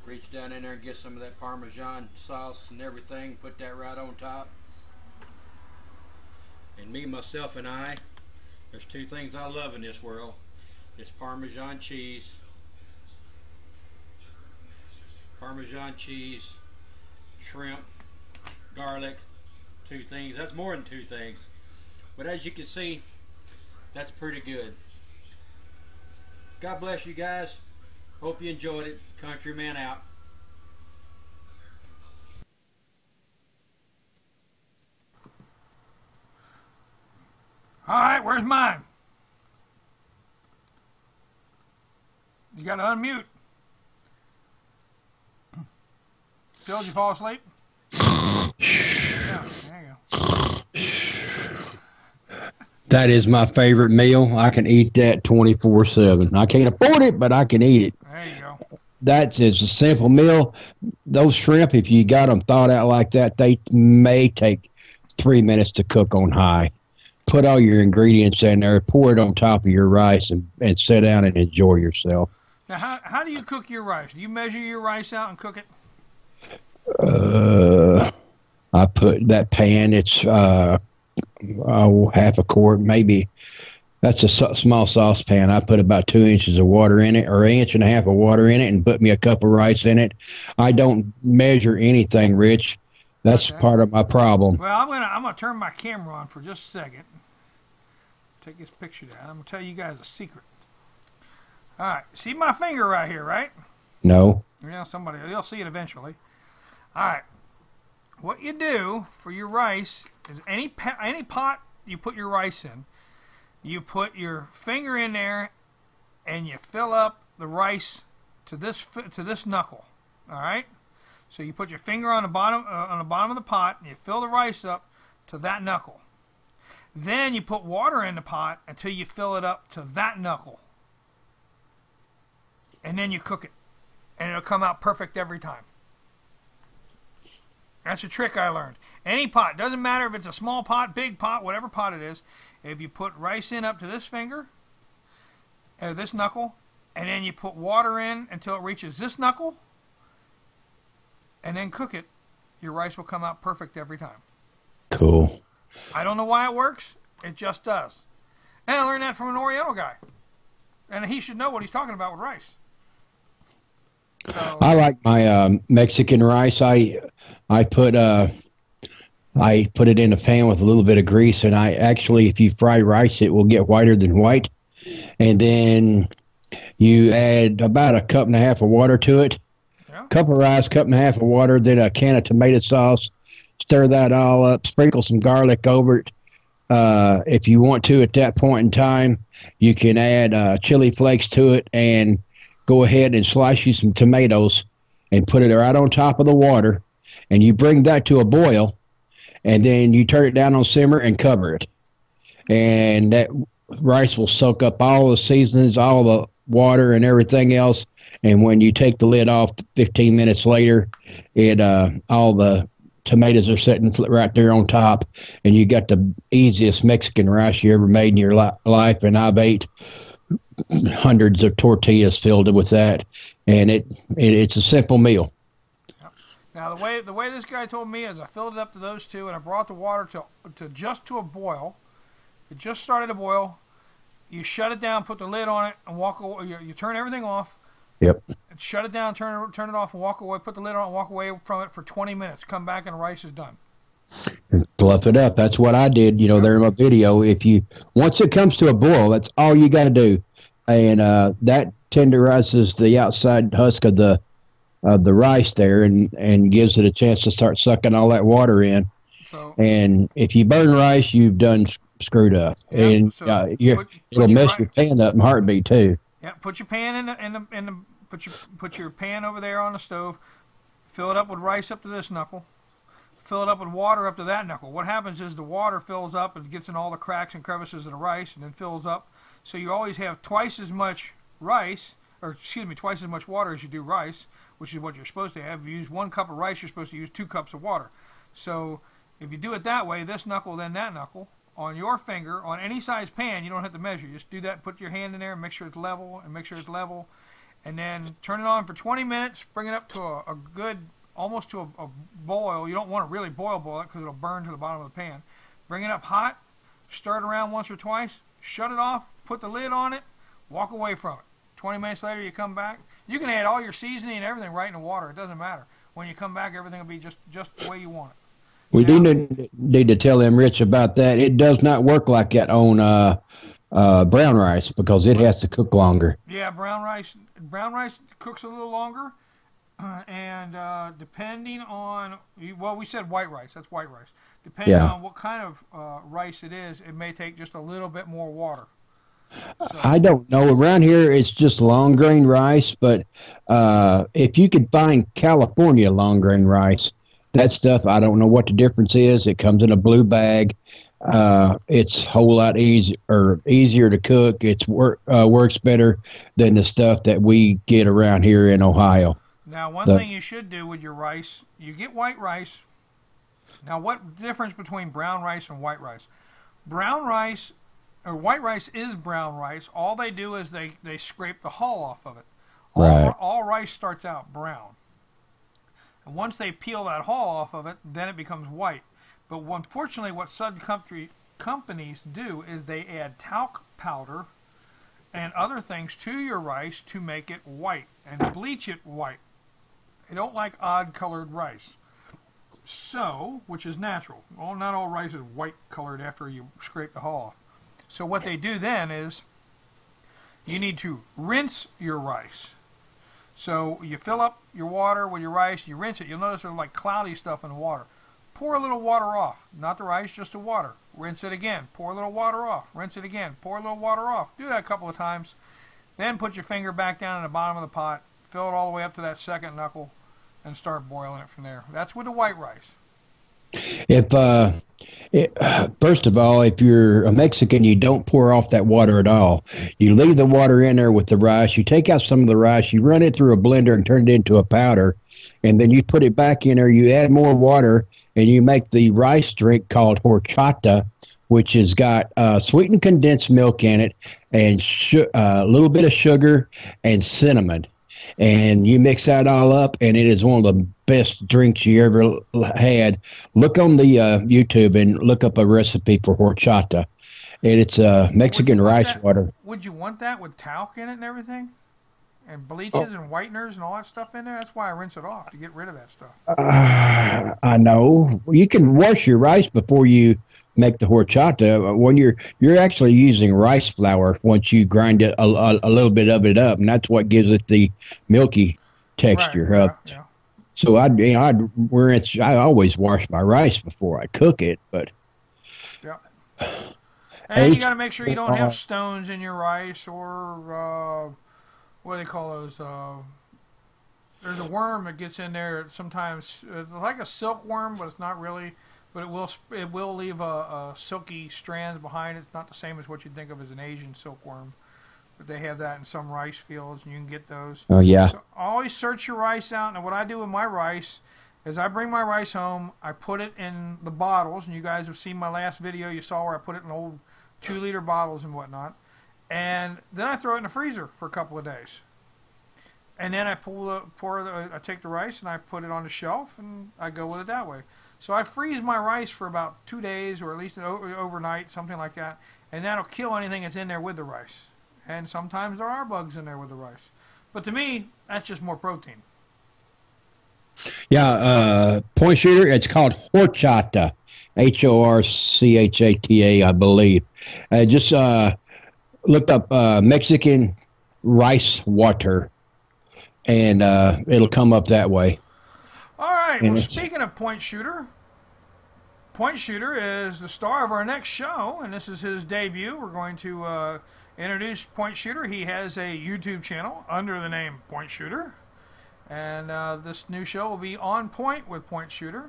Reach down in there and get some of that Parmesan sauce and everything. Put that right on top. And me, myself, and I, there's 2 things I love in this world. It's Parmesan cheese. Parmesan cheese, shrimp, garlic, 2 things. That's more than 2 things. But as you can see, that's pretty good. God bless you guys. Hope you enjoyed it. Contreeman out. Alright, where's mine? You gotta unmute. Phil, did you fall asleep? Yeah, there you go. That is my favorite meal. I can eat that 24/7. I can't afford it, but I can eat it. There you go. That's just a simple meal. Those shrimp, if you got them thawed out like that, they may take 3 minutes to cook on high. Put all your ingredients in there, pour it on top of your rice, and sit down and enjoy yourself. Now, how do you cook your rice? Do you measure your rice out and cook it? I put that pan, it's half a quart, maybe. That's a small saucepan. I put about 2 inches of water in it, or 1.5 inches of water in it, and put me a cup of rice in it. I don't measure anything, Rich. That's okay. part of my problem. Well, I'm gonna turn my camera on for just a second. Take this picture down. I'm gonna tell you guys a secret. All right, see my finger right here, right? No. Yeah, you'll see it eventually. All right, what you do for your rice is any pot you put your rice in, you put your finger in there, and you fill up the rice to this knuckle. All right. So you put your finger on the bottom of the pot, and you fill the rice up to that knuckle. Then you put water in the pot until you fill it up to that knuckle. And then you cook it. And it'll come out perfect every time. That's a trick I learned. Any pot, doesn't matter if it's a small pot, big pot, whatever pot it is, if you put rice in up to this finger, or this knuckle, and then you put water in until it reaches this knuckle, and then cook it, your rice will come out perfect every time. Cool. I don't know why it works. It just does. And I learned that from an Oriental guy. And he should know what he's talking about with rice. So, I like my Mexican rice. I put it in a pan with a little bit of grease, and I actually, if you fry rice, it will get whiter than white. And then you add about 1.5 cups of water to it. yeah. Cup of rice, 1.5 cups of water, then a can of tomato sauce. Stir that all up. Sprinkle some garlic over it. If you want to, at that point in time, you can add chili flakes to it, and go ahead and slice you some tomatoes and put it right on top of the water, and you bring that to a boil, and then you turn it down on simmer and cover it. And that rice will soak up all the seasonings, all the water and everything else. And when you take the lid off 15 minutes later, it all the tomatoes are sitting right there on top, and you got the easiest Mexican rice you ever made in your life. And I've ate hundreds of tortillas filled with that, and it's a simple meal. Yep. Now the way this guy told me is I filled it up to those two, and I brought the water to just to a boil. It just started to boil. You shut it down, put the lid on it, and walk away. You turn everything off. Yep. And shut it down, turn it off, and walk away. Put the lid on, and walk away from it for 20 minutes. Come back, and the rice is done. And fluff it up. That's what I did. You know, there in my video. If you once it comes to a boil, that's all you got to do, and that tenderizes the outside husk of the rice there, and gives it a chance to start sucking all that water in. So, and if you burn rice, you've done screwed up, and so it'll mess your pan up in heartbeat too. Yeah, put your pan put your pan over there on the stove. Fill it up with rice up to this knuckle. Fill it up with water up to that knuckle. What happens is the water fills up and gets in all the cracks and crevices of the rice, and then fills up. So you always have twice as much twice as much water as you do rice, which is what you're supposed to have. If you use 1 cup of rice, you're supposed to use 2 cups of water. So if you do it that way, this knuckle, then that knuckle, on your finger, on any size pan, you don't have to measure. Just do that, put your hand in there, and make sure it's level, and then turn it on for 20 minutes, bring it up to a good, almost to a boil. You don't want to really boil it because it'll burn to the bottom of the pan. Bring it up hot, stir it around once or twice, shut it off, put the lid on it, walk away from it. 20 minutes later, you come back. You can add all your seasoning and everything right in the water. It doesn't matter. When you come back, everything will be just the way you want it. We do need to tell them, Rich, about that. It does not work like that on brown rice because it has to cook longer. Yeah, brown rice cooks a little longer, and depending on, well, we said white rice. That's white rice. Depending on what kind of rice it is, it may take just a little bit more water. So, I don't know. Around here, it's just long grain rice, but if you could find California long grain rice, that stuff, I don't know what the difference is. It comes in a blue bag. It's a whole lot easier to cook. It's works better than the stuff that we get around here in Ohio. Now, one thing you should do with your rice, you get white rice. Now, what difference between brown rice and white rice? Brown rice, or white rice is brown rice. All they do is they scrape the hull off of it. All rice starts out brown. And once they peel that hull off of it, then it becomes white. But unfortunately, what some companies do is they add talc powder and other things to your rice to make it white and bleach it white. They don't like odd-colored rice. So, which is natural. Well, not all rice is white-colored after you scrape the hull off. So what they do then is you need to rinse your rice. So you fill up your water with your rice, you rinse it. You'll notice there's like cloudy stuff in the water. Pour a little water off. Not the rice, just the water. Rinse it again. Pour a little water off. Rinse it again. Pour a little water off. Do that a couple of times. Then put your finger back down in the bottom of the pot. Fill it all the way up to that second knuckle and start boiling it from there. That's with the white rice. First of all, if you're a Mexican, you don't pour off that water at all. You leave the water in there with the rice. You take out some of the rice, you run it through a blender and turn it into a powder, and then you put it back in there. You add more water, and you make the rice drink called horchata, which has got sweetened condensed milk in it and a little bit of sugar and cinnamon. And you mix that all up, and it is one of the best drinks you ever had. Look on the YouTube and look up a recipe for horchata. And it's Mexican rice water. Would you want that with talc in it and everything? And bleaches and whiteners and all that stuff in there? That's why I rinse it off, to get rid of that stuff. I know. You can wash your rice before you make the horchata. When you're actually using rice flour once you grind it a little bit of it up, and that's what gives it the milky texture. Right, yeah. So I always wash my rice before I cook it, but yeah. And you got to make sure you don't have stones in your rice or what do they call those? There's a worm that gets in there sometimes. It's like a silkworm, but it's not really. But it will leave a silky strands behind. It's not the same as what you'd think of as an Asian silkworm. But they have that in some rice fields, and you can get those. Oh yeah. So always search your rice out. And what I do with my rice is I bring my rice home, I put it in the bottles, and you guys have seen my last video. You saw where I put it in old 2-liter bottles and whatnot. And then I throw it in the freezer for a couple of days. And then I I take the rice and I put it on the shelf, and I go with it that way. So I freeze my rice for about 2 days, or at least overnight, something like that, and that'll kill anything that's in there with the rice. And sometimes there are bugs in there with the rice. But to me, that's just more protein. Yeah, point shooter, it's called horchata, Horchata, I believe. Just look up Mexican rice water, and it'll come up that way. All right, And well, speaking of Point Shooter is the star of our next show, and this is his debut. We're going to introduce Point Shooter. He has a YouTube channel under the name Point Shooter. And this new show will be On Point with Point Shooter.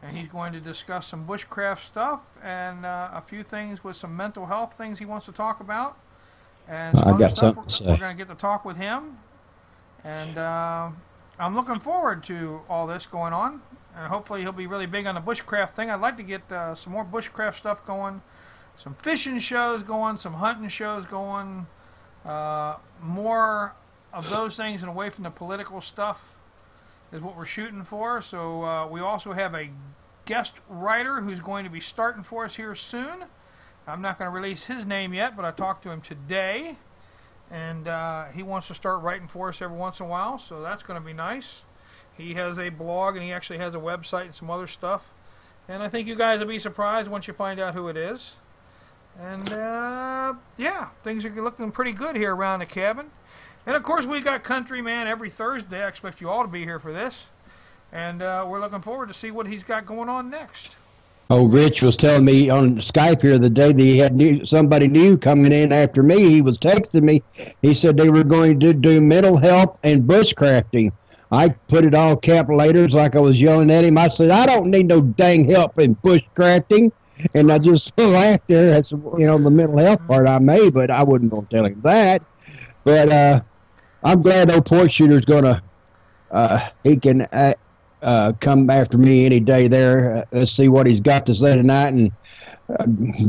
And he's going to discuss some bushcraft stuff and a few things with some mental health things he wants to talk about. And some I other got stuff something to say. we're going to get to talk with him. And I'm looking forward to all this going on. And hopefully he'll be really big on the bushcraft thing. I'd like to get some more bushcraft stuff going. Some fishing shows going, some hunting shows going. More of those things and away from the political stuff is what we're shooting for. So we also have a guest writer who's going to be starting for us here soon. I'm not going to release his name yet, but I talked to him today, and he wants to start writing for us every once in a while, so that's going to be nice. He has a blog, and he actually has a website and some other stuff, and I think you guys will be surprised once you find out who it is. And yeah, things are looking pretty good here around the cabin. And, of course, we got Contreeman every Thursday. I expect you all to be here for this. And we're looking forward to see what he's got going on next. Oh, Rich was telling me on Skype here the day that he had somebody new coming in after me. He was texting me. He said they were going to do mental health and bushcrafting. I put it all capital letters like I was yelling at him. I said, I don't need no dang help in bushcrafting. And I just laughed there. That's, the mental health part I made, but I wasn't going to tell him that. But I'm glad old Point Shooter's going to, he can come after me any day there. Let's see what he's got to say tonight. And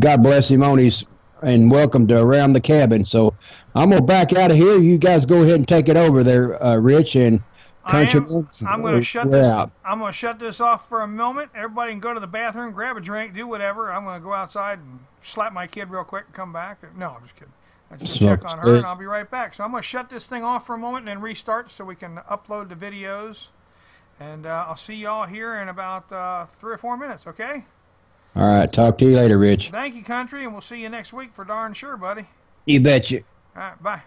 God bless him on his, and welcome to Around the Cabin. So I'm going to back out of here. You guys go ahead and take it over there, Rich and Contreeman. I'm going to shut this. I'm going to shut this off for a moment. Everybody can go to the bathroom, grab a drink, do whatever. I'm going to go outside and slap my kid real quick and come back. No, I'm just kidding. I just check on her, and I'll be right back. So I'm going to shut this thing off for a moment and then restart so we can upload the videos. And I'll see y'all here in about 3 or 4 minutes, okay? All right. Talk to you later, Rich. Thank you, Country, and we'll see you next week for darn sure, buddy. You betcha. All right, bye.